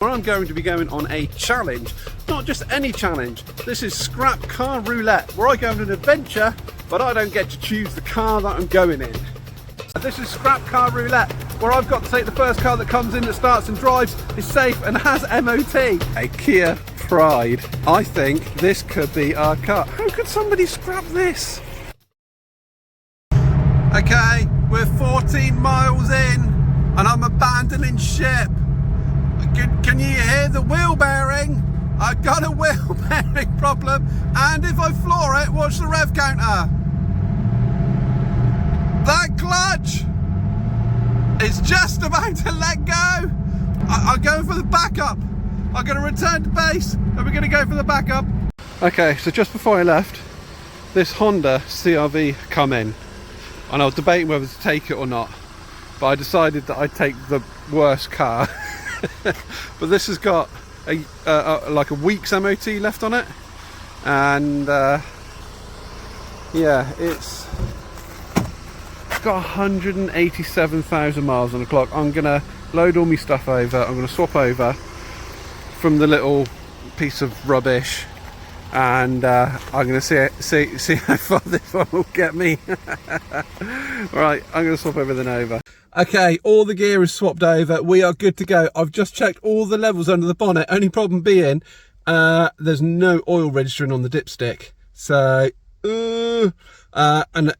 Where I'm going to be going on a challenge, not just any challenge. This is Scrap Car Roulette, where I go on an adventure, but I don't get to choose the car that I'm going in. This is Scrap Car Roulette, where I've got to take the first car that comes in, that starts and drives, is safe and has MOT. A Kia Pride. I think this could be our car. How could somebody scrap this? Okay, we're 14 miles in and I'm abandoning ship. Can you hear the wheel bearing? I've got a wheel bearing problem, and if I floor it, watch the rev counter. That clutch is just about to let go. I'm going for the backup. I'm going to return to base and we're going to go for the backup. Okay, so just before I left, this Honda CRV come in, and I was debating whether to take it or not, but I decided that I'd take the worst car. But this has got like a week's MOT left on it, and yeah, it's got 187,000 miles on the clock. I'm gonna load all my stuff over. I'm gonna swap over from the little piece of rubbish, and I'm gonna see how far this one will get me. Right, I'm gonna swap everything over. Okay, all the gear is swapped over. We are good to go. I've just checked all the levels under the bonnet. Only problem being, there's no oil registering on the dipstick. So, and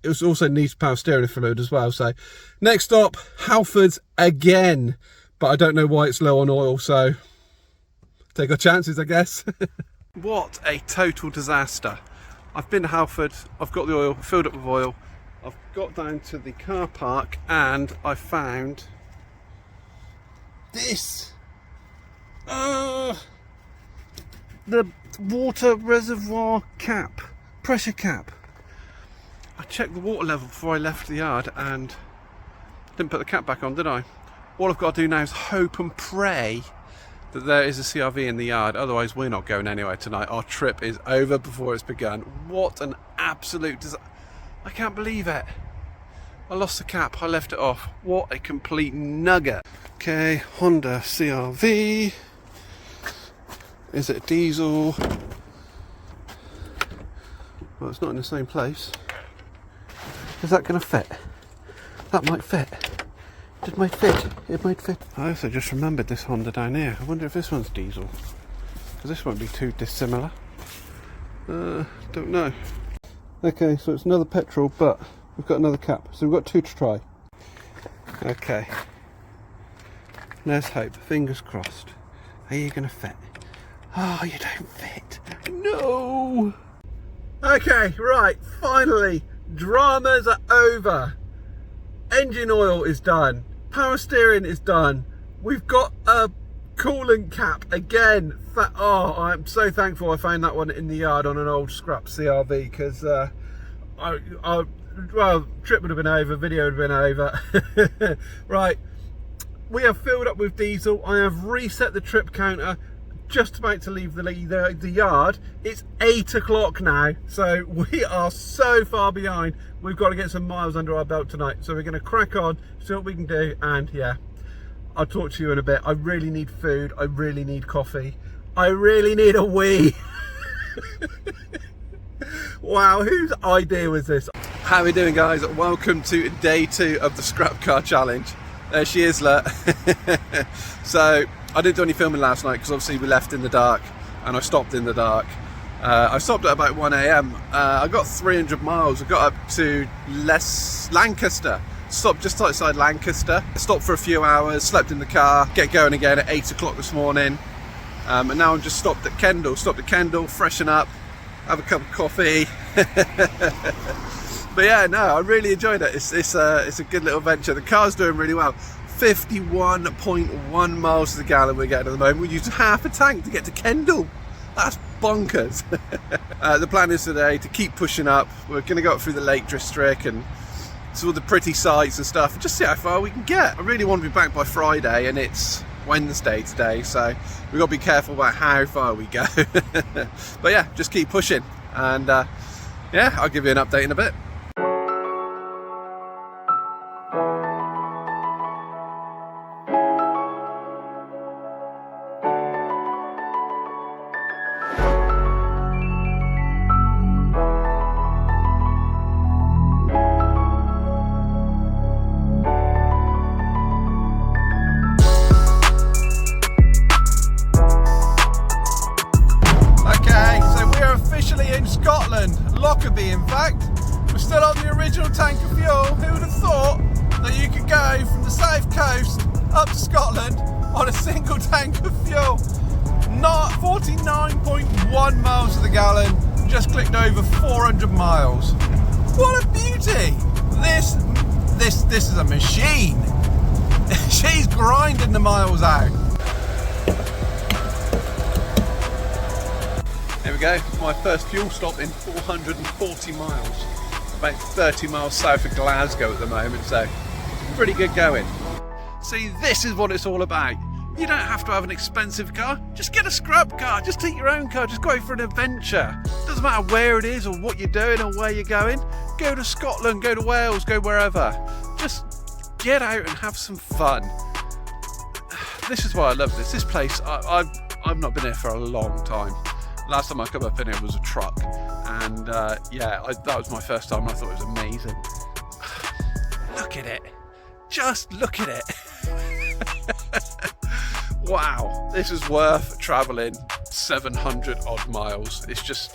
it also needs power steering fluid as well. So, next stop, Halfords again. But I don't know why it's low on oil, so take our chances, I guess. What a total disaster. I've been to Halford, I've got the oil, filled up with oil. I've got down to the car park and I found this. The water reservoir cap, pressure cap. I checked the water level before I left the yard and didn't put the cap back on, did I? All I've got to do now is hope and pray that there is a CRV in the yard, otherwise we're not going anywhere tonight. Our trip is over before it's begun. What an absolute disaster. I can't believe it. I lost the cap, I left it off. What a complete nugget. Okay, Honda CRV. Is it diesel? Well, it's not in the same place. Is that going to fit? That might fit. It might fit. It might fit. I also just remembered this Honda down here. I wonder if this one's diesel, because this won't be too dissimilar. Don't know. Okay, so it's another petrol, but we've got another cap, so we've got two to try. Okay, let's hope, fingers crossed. Are you gonna fit? Oh, you don't fit. No. Okay, right, finally, dramas are over. Engine oil is done, power steering is done. We've got a coolant cap again. Oh, I'm so thankful I found that one in the yard on an old scrap CRV, because well, trip would have been over, video would have been over. Right, we have filled up with diesel. I have reset the trip counter, just about to leave the yard. It's 8 o'clock now, so we are so far behind. We've got to get some miles under our belt tonight, so we're going to crack on, see what we can do, and yeah, I'll talk to you in a bit. I really need food, I really need coffee, I really need a wee. Wow, whose idea was this? How are we doing, guys? Welcome to day 2 of the Scrap Car Challenge. There she is, look. So I didn't do any filming last night because obviously we left in the dark and I stopped in the dark. I stopped at about 1 AM. I got 300 miles. I got up to Lancaster. Stopped just outside Lancaster. Stopped for a few hours, slept in the car, get going again at 8 o'clock this morning. And now I'm just stopped at Kendal, freshen up, have a cup of coffee. But yeah, no, I really enjoyed it. It's a good little venture. The car's doing really well. 51.1 miles to the gallon we're getting at the moment. We used half a tank to get to Kendal. That's bonkers. The plan is today to keep pushing up. We're going to go up through the Lake District and see all the pretty sights and stuff, and just see how far we can get. I really want to be back by Friday, and it's Wednesday today, so we've got to be careful about how far we go. But yeah, just keep pushing, and yeah, I'll give you an update in a bit. of fuel. Not 49.1 miles to the gallon. Just clicked over 400 miles. What a beauty! This is a machine. She's grinding the miles out. There we go. My first fuel stop in 440 miles. About 30 miles south of Glasgow at the moment, so pretty good going. See, this is what it's all about. You don't have to have an expensive car. Just get a scrap car. Just take your own car. Just go for an adventure. Doesn't matter where it is or what you're doing or where you're going. Go to Scotland, go to Wales, go wherever. Just get out and have some fun. This is why I love this. This place, I've not been here for a long time. Last time I come up in here was a truck, and yeah, that was my first time. I thought it was amazing. Look at it. Just look at it. Wow, this is worth travelling 700 odd miles. It's just,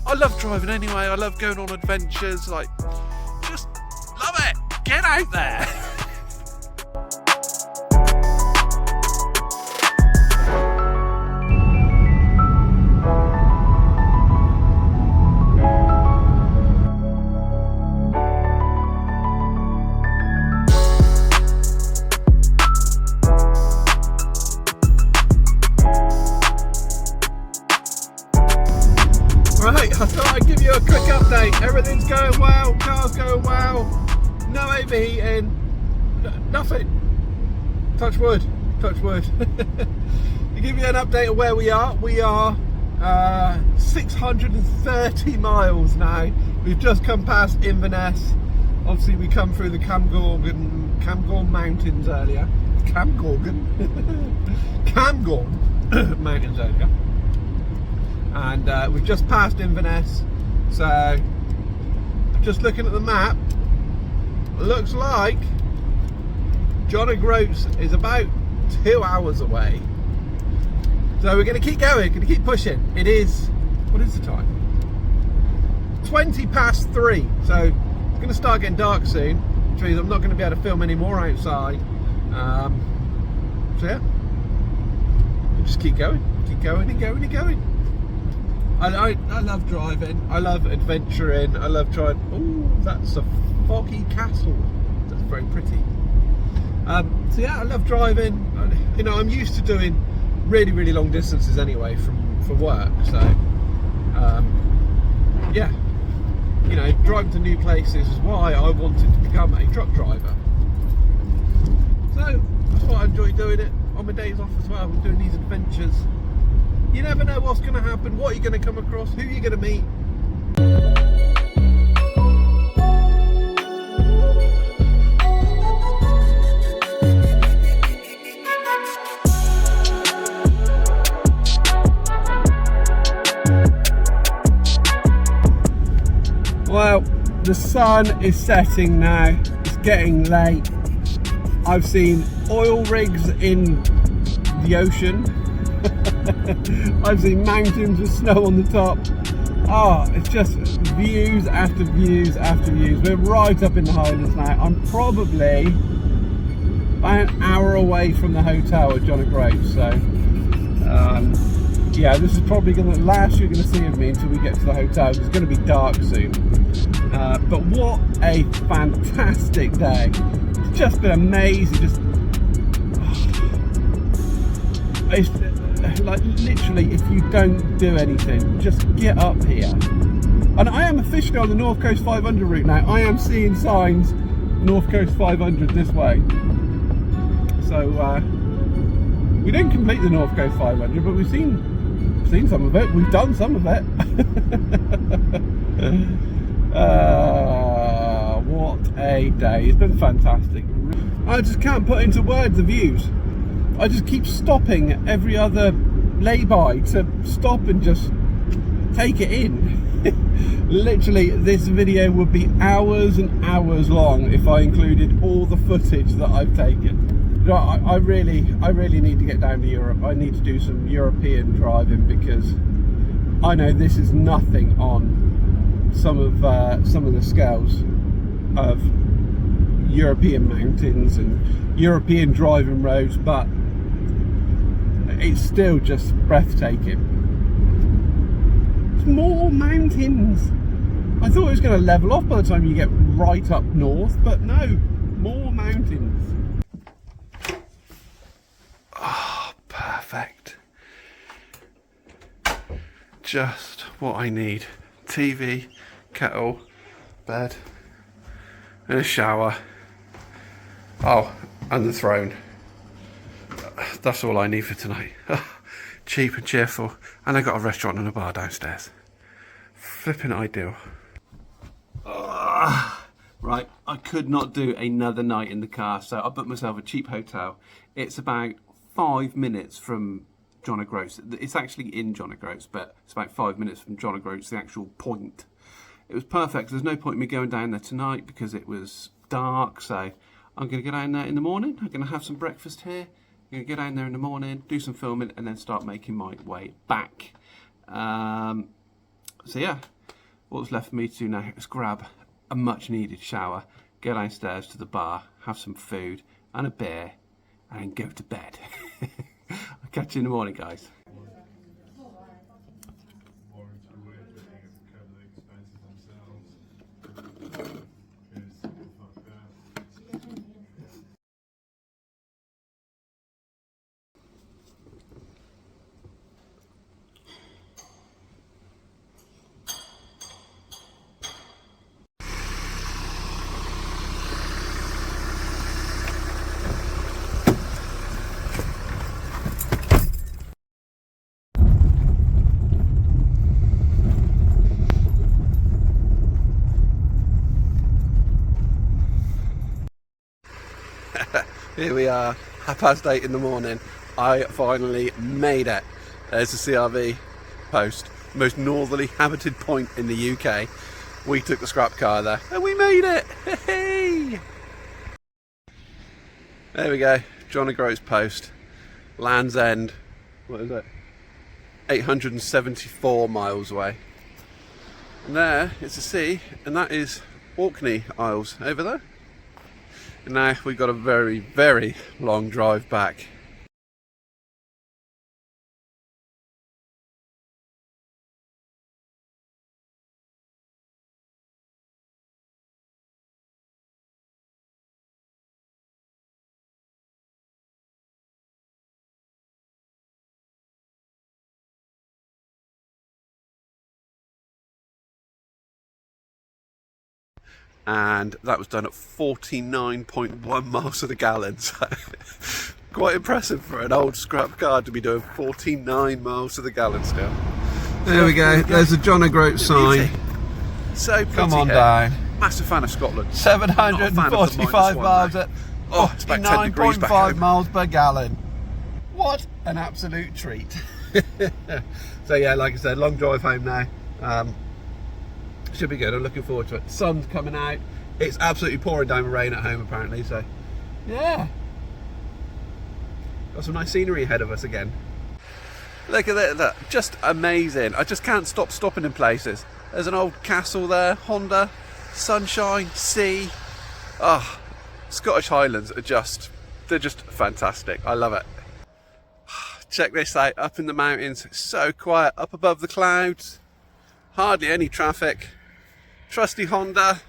I love driving anyway. I love going on adventures. Like, just love it. Get out there. Right, I thought I'd give you a quick update. Everything's going well, car's going well, no overheating, nothing. Touch wood, touch wood. To give you an update of where we are 630 miles now. We've just come past Inverness. Obviously we come through the Camgorn Mountains earlier. Camgorn Mountains earlier. And we've just passed Inverness, so just looking at the map, looks like John O'Groats is about 2 hours away. So we're going to keep going, going to keep pushing. It is, what is the time? 20 past 3, so it's going to start getting dark soon, which means I'm not going to be able to film any more outside. So yeah, we'll just keep going and going and going. I love driving, I love adventuring, I love trying. Oh, that's a foggy castle. That's very pretty. So yeah, I love driving. You know, I'm used to doing really long distances anyway for work. So yeah, you know, driving to new places is why I wanted to become a truck driver. So that's why I enjoy doing it on my days off as well, doing these adventures. You never know what's going to happen, what you're going to come across, who you're going to meet. Well, the sun is setting now. It's getting late. I've seen oil rigs in the ocean. I've seen mountains with snow on the top. Oh, it's just views after views after views. We're right up in the Highlands now. I'm probably about an hour away from the hotel at John O'Groats. So yeah, this is probably the last you're going to see of me until we get to the hotel. It's going to be dark soon. But what a fantastic day. It's just been amazing. Just it's like literally, if you don't do anything, just get up here. And I am officially on the North Coast 500 route now. I am seeing signs North Coast 500 this way. So we didn't complete the North Coast 500, but we've seen some of it. We've done some of it. What a day. It's been fantastic. I just can't put into words the views. I just keep stopping every other lay-by to stop and just take it in. Literally, this video would be hours and hours long if I included all the footage that I've taken. You know, I really need to get down to Europe. I need to do some European driving, because I know this is nothing on some of the scales of European mountains and European driving roads, but it's still just breathtaking. There's more mountains. I thought it was going to level off by the time you get right up north, but no, more mountains. Oh, perfect. Just what I need. TV, kettle, bed, and a shower. Oh, and the throne. That's all I need for tonight. Cheap and cheerful, and I got a restaurant and a bar downstairs. Flipping ideal. Right, I could not do another night in the car, so I booked myself a cheap hotel. It's about 5 minutes from John O'Groats. It's actually in John O'Groats, but it's about 5 minutes from John O'Groats, the actual point. It was perfect. There's no point in me going down there tonight because it was dark, so I'm going to go down there in the morning. I'm going to have some breakfast here. I'm going to go down there in the morning, do some filming, and then start making my way back. So yeah, what's left for me to do now is grab a much needed shower, go downstairs to the bar, have some food and a beer, and then go to bed. I'll catch you in the morning, guys. Here we are, 8:30 in the morning. I finally made it. There's the CRV post, most northerly habited point in the UK. We took the scrap car there and we made it. Hey! There we go, John O'Groats post, Land's End. What is it? 874 miles away. And there it's the sea, and that is Orkney Isles over there. And now we've got a very, very long drive back. And that was done at 49.1 miles to the gallon. So quite impressive for an old scrap car to be doing 49 miles to the gallon still. There we go, there's a John O'Groats sign. So pretty. Come on down. Massive fan of Scotland. 745 miles at 9.5 miles per gallon. What an absolute treat. So yeah, like I said, long drive home now. Should be good. I'm looking forward to it. The sun's coming out. It's absolutely pouring down with rain at home apparently, so yeah, got some nice scenery ahead of us again. Look at that, just amazing. I just can't stop stopping in places. There's an old castle there, Honda, sunshine, sea. Ah, Scottish Highlands are they're just fantastic. I love it. Check this out, up in the mountains, so quiet, up above the clouds, hardly any traffic. Trusty Honda,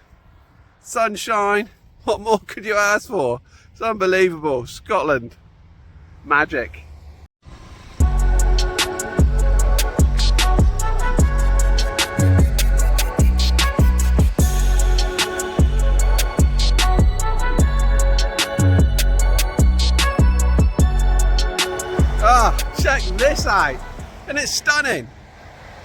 sunshine, what more could you ask for? It's unbelievable. Scotland, magic. Check this out, and it's stunning.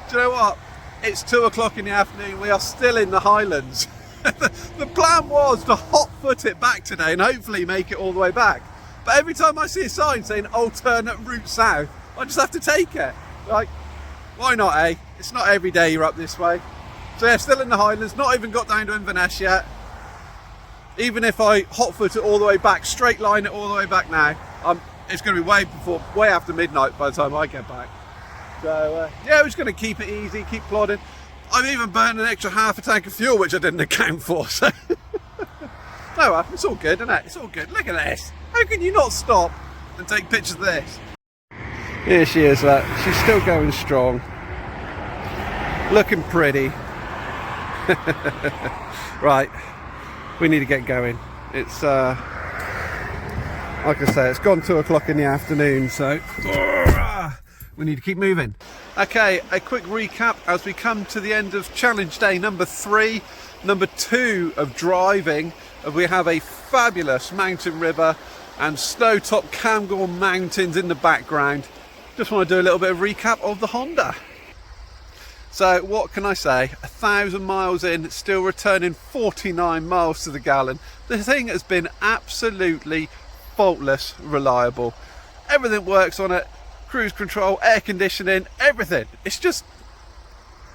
Do you know what? It's 2 o'clock in the afternoon. We are still in the Highlands. The plan was to hot foot it back today and hopefully make it all the way back. But every time I see a sign saying alternate route south, I just have to take it. Like, why not, eh? It's not every day you're up this way. So yeah, still in the Highlands, not even got down to Inverness yet. Even if I hot foot it all the way back, straight line it all the way back now, it's going to be way after midnight by the time I get back. So yeah, we're just going to keep it easy, keep plodding. I've even burned an extra half a tank of fuel, which I didn't account for. So no, it's all good, isn't it? It's all good. Look at this. How can you not stop and take pictures of this? Here she is, she's still going strong, looking pretty. Right, we need to get going. It's like I say, it's gone 2 o'clock in the afternoon, so we need to keep moving. Okay, a quick recap as we come to the end of challenge day number 3, number 2 of driving. We have a fabulous mountain river and snow-topped Cairngorm mountains in the background. Just want to do a little bit of recap of the Honda. So what can I say, 1,000 miles in, still returning 49 miles to the gallon. The thing has been absolutely faultless, reliable. Everything works on it, cruise control, air conditioning, everything. It's just,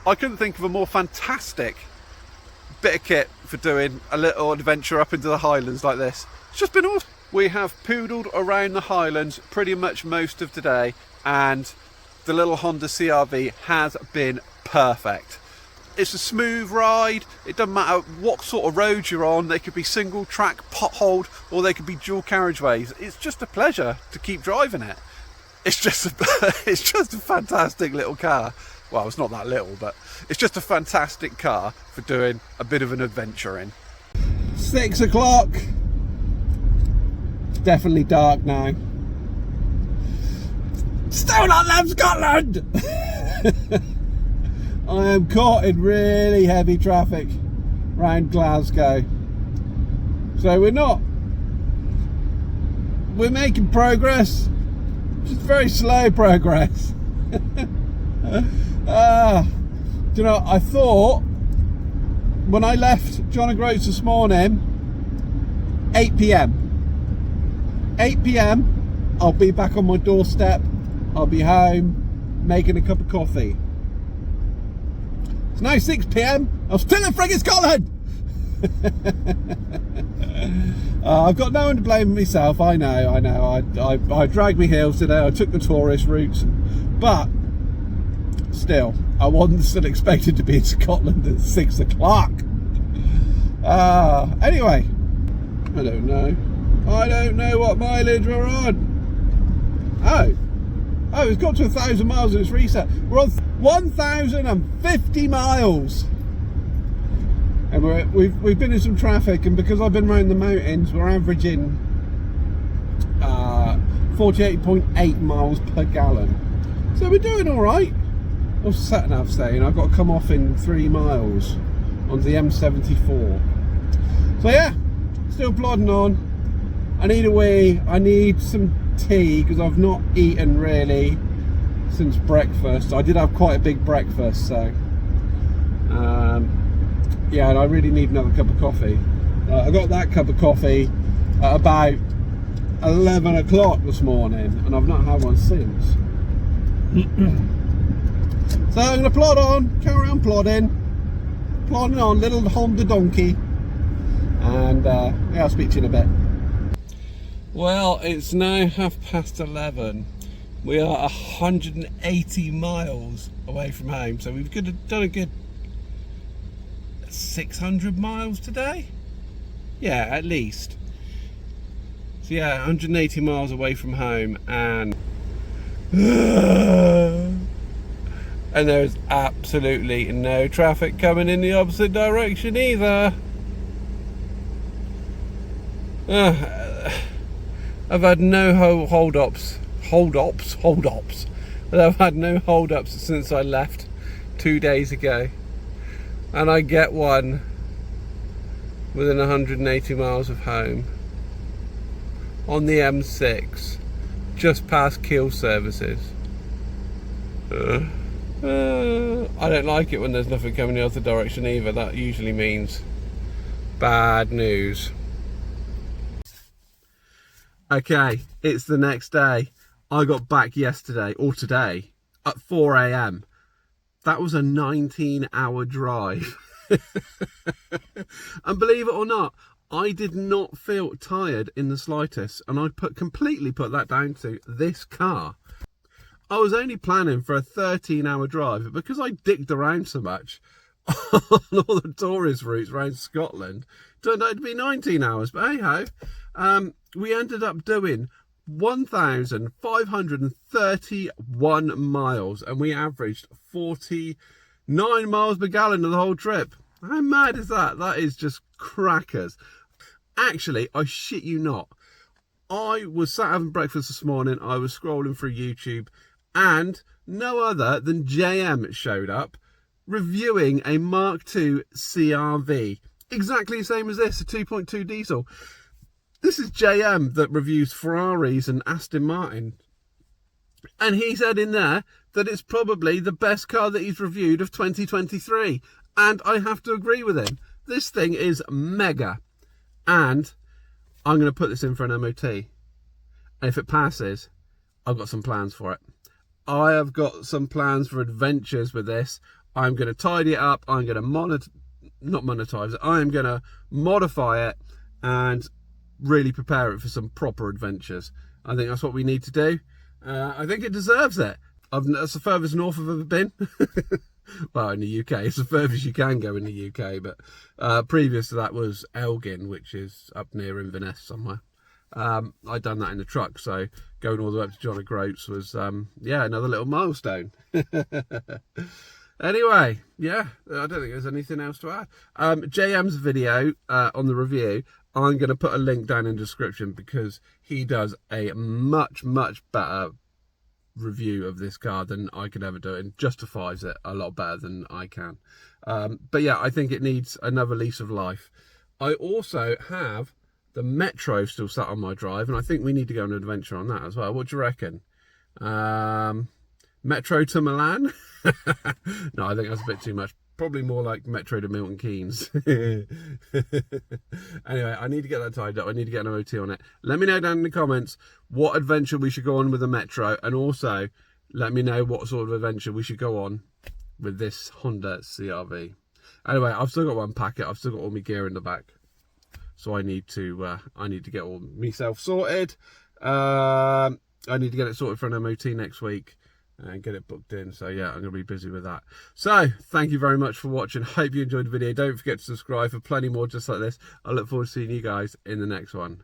I couldn't think of a more fantastic bit of kit for doing a little adventure up into the Highlands like this. It's just been awesome. We have poodled around the Highlands pretty much most of today, and the little Honda CRV has been perfect. It's a smooth ride. It doesn't matter what sort of road you're on. They could be single track, potholed, or they could be dual carriageways. It's just a pleasure to keep driving it. It's just a fantastic little car. Well, it's not that little, but it's just a fantastic car for doing a bit of an adventure in. 6 o'clock. It's definitely dark now. Still not left Scotland! I am caught in really heavy traffic around Glasgow. So we're making progress, just very slow progress. Do you know, I thought when I left John O'Groats this morning, 8 p.m. 8 p.m, I'll be back on my doorstep, I'll be home, making a cup of coffee. It's now 6 p.m, I'm still in friggin' Scotland! I've got no one to blame myself, I know. I dragged my heels today, I took the tourist routes, but still, I wasn't still expected to be in Scotland at 6 o'clock. Anyway, I don't know what mileage we're on. Oh, it's got to 1,000 miles and it's reset. We're on 1,050 miles. And we've been in some traffic, and because I've been around the mountains, we're averaging 48.8 miles per gallon. So we're doing all right. What's the sat nav saying? I've got to come off in 3 miles onto the M74. So yeah, still plodding on. I need a wee. I need some tea because I've not eaten really since breakfast. I did have quite a big breakfast, so yeah, and I really need another cup of coffee. I got that cup of coffee at about 11 o'clock this morning, and I've not had one since. So I'm going to plod on, carry on plodding on, little Honda donkey, and yeah, I'll speak to you in a bit. Well, it's now 11:30. We are 180 miles away from home, so we've done a good 600 miles today. Yeah, at least. So yeah, 180 miles away from home, and there's absolutely no traffic coming in the opposite direction either. I've had no hold-ups. I've had no hold-ups since I left 2 days ago, and I get one within 180 miles of home on the M6, just past Kiel services. I don't like it when there's nothing coming the other direction either. That usually means bad news. Okay, it's the next day. I got back yesterday, or today, at 4 a.m. That was a 19-hour drive. And believe it or not, I did not feel tired in the slightest, and I completely put that down to this car. I was only planning for a 13-hour drive, but because I dicked around so much on all the tourist routes around Scotland, it turned out to be 19 hours. But hey ho, we ended up doing 1,531 miles, and we averaged 49 miles per gallon of the whole trip. How mad is that? That is just crackers. Actually, I shit you not, I was sat having breakfast this morning, I was scrolling through YouTube, and no other than JM showed up reviewing a Mark II CRV. Exactly the same as this, a 2.2 diesel. This is JM that reviews Ferraris and Aston Martin. And he said in there that it's probably the best car that he's reviewed of 2023. And I have to agree with him. This thing is mega. And I'm going to put this in for an MOT. And if it passes, I've got some plans for it. I have got some plans for adventures with this. I'm going to tidy it up. I'm going to not monetize it. I am going to modify it and really prepare it for some proper adventures. I think that's what we need to do. I think it deserves it. That's the furthest north I've ever been. Well, in the UK, it's the furthest you can go in the UK, but previous to that was Elgin, which is up near Inverness somewhere. I'd done that in the truck, so going all the way up to John O'Groats was, yeah, another little milestone. Anyway, yeah, I don't think there's anything else to add. JM's video on the review, I'm going to put a link down in the description because he does a much, much better review of this car than I could ever do, and justifies it a lot better than I can. But yeah, I think it needs another lease of life. I also have the Metro still sat on my drive, and I think we need to go on an adventure on that as well. What do you reckon? Metro to Milan? No, I think that's a bit too much. Probably more like Metro to Milton Keynes. Anyway, I need to get that tied up. I need to get an MOT on it. Let me know down in the comments what adventure we should go on with the Metro, and also let me know what sort of adventure we should go on with this Honda CRV. Anyway, I've still got to unpack it. I've still got all my gear in the back, so I need to get all myself sorted. I need to get it sorted for an MOT next week and get it booked in. So yeah, I'm gonna be busy with that. So thank you very much for watching. Hope you enjoyed the video. Don't forget to subscribe for plenty more just like this. I look forward to seeing you guys in the next one.